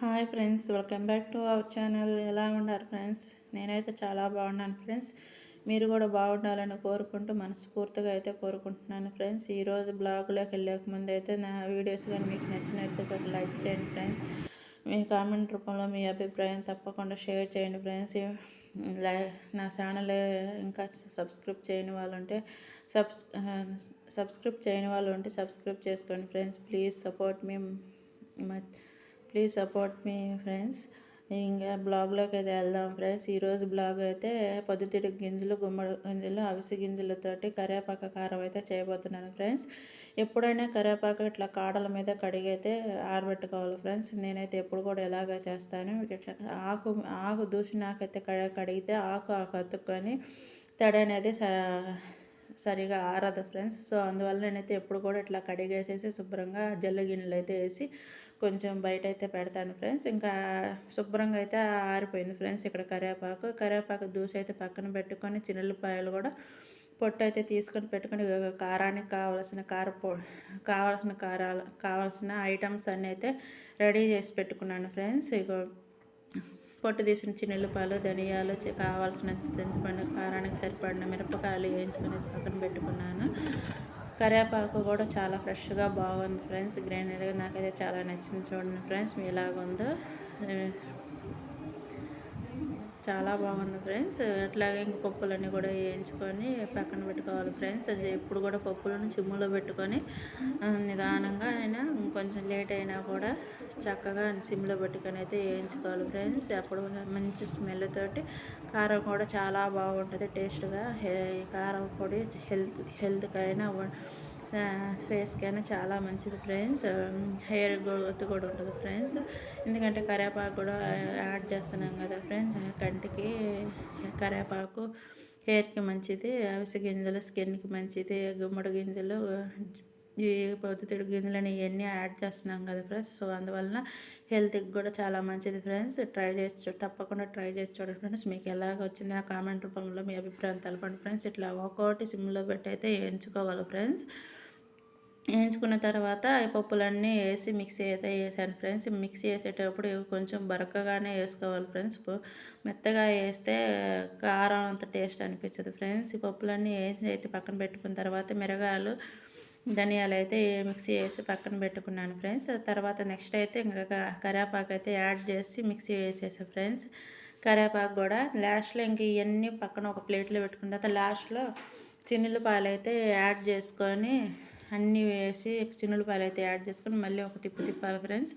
Hi friends, welcome back to our channel. ఎలా ఉన్నారు friends? నేనైతే చాలా బాగున్నాను ఫ్రెండ్స్. మీరు కూడా బాగుండాలని కోరుకుంటూ మనస్ఫూర్తిగా అయితే కోరుకుంటున్నాను ఫ్రెండ్స్. ఈరోజు బ్లాగ్లోకి వెళ్ళక ముందు అయితే నా వీడియోస్ కానీ మీకు నచ్చినట్లయితే ఒక లైక్ చేయండి ఫ్రెండ్స్. మీ కామెంట్ రూపంలో మీ అభిప్రాయం తప్పకుండా షేర్ చేయండి ఫ్రెండ్స్. నా ఛానల్ ఇంకా సబ్స్క్రైబ్ చేయని వాళ్ళు ఉంటే సబ్స్క్రైబ్ చేసుకోండి friends. Please support me friends. ఇంకా బ్లాగ్లోకి అయితే వెళ్దాం ఫ్రెండ్స్. ఈరోజు బ్లాగ్ అయితే పొద్దుతిరుగు గింజలు, గుమ్మడి గింజలు, అవిసె గింజలతోటి కరివేపాకు కారం అయితే చేయబోతున్నాను ఫ్రెండ్స్. ఎప్పుడైనా కరివేపాకు ఇట్లా కాడల మీద కడిగైతే ఆరబెట్టుకోవాలి ఫ్రెండ్స్. నేనైతే ఎప్పుడు కూడా ఎలాగ చేస్తాను, ఇట్లా ఆకు దూసినాకైతే కడిగితే ఆకు అతుక్కొని తడి అనేది సరిగా ఆరదు ఫ్రెండ్స్. సో అందువల్ల నేనైతే ఎప్పుడు కూడా ఇట్లా కడిగేసేసి శుభ్రంగా జల్లు గిన్నెలు అయితే వేసి కొంచెం బయట అయితే పెడతాను ఫ్రెండ్స్. ఇంకా శుభ్రంగా అయితే ఆరిపోయింది ఫ్రెండ్స్. ఇక్కడ కరివేపాకు దూసి అయితే పక్కన పెట్టుకొని చిన్నులపాయలు కూడా పొట్టు అయితే తీసుకొని పెట్టుకొని కారానికి కావాల్సిన ఐటమ్స్ అన్నీ అయితే రెడీ చేసి పెట్టుకున్నాను ఫ్రెండ్స్. ఇక పొట్టు తీసిన చిన్నులపాయలు, ధనియాలు, కావాల్సిన చింతపండు, కారానికి సరిపడిన మిరపకాయలు వేయించుకొని పక్కన పెట్టుకున్నాను. కరివేపాకు కూడా చాలా ఫ్రెష్గా బాగుంది ఫ్రెండ్స్. గ్రైండర్గా నాకైతే చాలా నచ్చింది. చూడండి ఫ్రెండ్స్ ఎలాగుందో, చాలా బాగుంది ఫ్రెండ్స్. అట్లాగే ఇంక పప్పులన్నీ కూడా వేయించుకొని పక్కన పెట్టుకోవాలి ఫ్రెండ్స్. అది ఎప్పుడు కూడా పప్పులను చిమ్ములో పెట్టుకొని నిదానంగా అయినా కొంచెం లేట్ అయినా కూడా చక్కగా సిమ్లో పెట్టుకొని అయితే వేయించుకోవాలి ఫ్రెండ్స్. అప్పుడు మంచి స్మెల్ తోటి కారం కూడా చాలా బాగుంటుంది టేస్ట్గా. కారం పొడి హెల్త్కైనా ఫేస్కి అయినా చాలా మంచిది ఫ్రెండ్స్. హెయిర్ గ్రోత్ కూడా ఉంటుంది ఫ్రెండ్స్. ఎందుకంటే కరివేపాకు కూడా యాడ్ చేస్తున్నాం కదా ఫ్రెండ్స్. కంటికి కరివేపాకు హెయిర్కి మంచిది, అవిసె గింజలు స్కిన్కి మంచిది, గుమ్మడి గింజలు, ఈ పొద్దుతిరుగు గింజలని ఇవన్నీ యాడ్ చేస్తున్నాం కదా ఫ్రెండ్స్. సో అందువలన హెల్త్కి కూడా చాలా మంచిది ఫ్రెండ్స్. తప్పకుండా ట్రై చేసి చూడండి ఫ్రెండ్స్. మీకు ఎలాగ వచ్చింది ఆ కామెంట్ రూపంలో మీ అభిప్రాయం తెలపండి ఫ్రెండ్స్. ఇట్లా ఒక్కొక్కటి సిమ్లో పెట్టి అయితే వేయించుకోవాలి ఫ్రెండ్స్. వేయించుకున్న తర్వాత ఈ పప్పులన్నీ వేసి మిక్సీ అయితే వేసాను ఫ్రెండ్స్. మిక్సీ వేసేటప్పుడు కొంచెం బరకగానే వేసుకోవాలి ఫ్రెండ్స్. మెత్తగా వేస్తే కారం అంత టేస్ట్ అనిపించదు ఫ్రెండ్స్. ఈ పప్పులన్నీ వేసి అయితే పక్కన పెట్టుకున్న తర్వాత మిరగాయలు, ధనియాలు అయితే మిక్సీ వేసి పక్కన పెట్టుకున్నాను ఫ్రెండ్స్. తర్వాత నెక్స్ట్ అయితే ఇంకా కరివేపాకు అయితే యాడ్ చేసి మిక్సీ వేసేసాను ఫ్రెండ్స్. కరివేపాకు కూడా లాస్ట్లో ఇంక ఇవన్నీ పక్కన ఒక ప్లేట్లో పెట్టుకున్న తర్వాత లాస్ట్లో చిన్నులపాయలు అయితే యాడ్ చేసుకొని అన్నీ వేసి చిన్నులపాయలు అయితే యాడ్ చేసుకొని మళ్ళీ ఒక తిప్పాలి ఫ్రెండ్స్.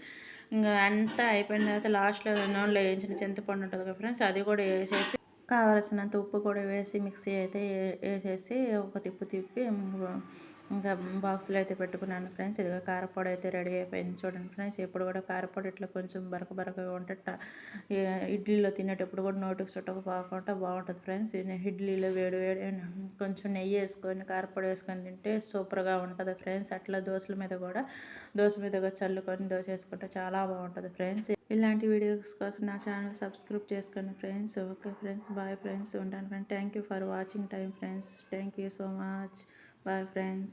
ఇంకా అంతా అయిపోయిన తర్వాత లాస్ట్లో నూనెలో వేయించిన చింతపండు ఉంటుంది కదా ఫ్రెండ్స్, అది కూడా వేసేసి కావలసినంత ఉప్పు కూడా వేసి మిక్సీ అయితే వేసేసి ఒక తిప్పి ఇంకా బాక్స్లో అయితే పెట్టుకున్నాను ఫ్రెండ్స్. ఇదిగా కారపొడి అయితే రెడీ అయిపోయింది. చూడండి ఫ్రెండ్స్, ఎప్పుడు కూడా కారపొడి ఇట్లా కొంచెం బరకగా ఉంటే ఇడ్లీలో తినేటప్పుడు కూడా నోటికి చుట్టకపోకుండా బాగుంటుంది ఫ్రెండ్స్. ఇడ్లీలో వేడి కొంచెం నెయ్యి వేసుకొని కారపొడి వేసుకొని తింటే సూపర్గా ఉంటుంది ఫ్రెండ్స్. అట్లా దోశ మీద చల్లుకొని దోశ వేసుకుంటే చాలా బాగుంటుంది ఫ్రెండ్స్. ఇలాంటి వీడియోస్ కోసం నా ఛానల్ సబ్స్క్రైబ్ చేసుకోండి friends. Okay friends, bye friends. ఉంటాను friends. Thank you for watching time friends. Thank you so much. Bye friends.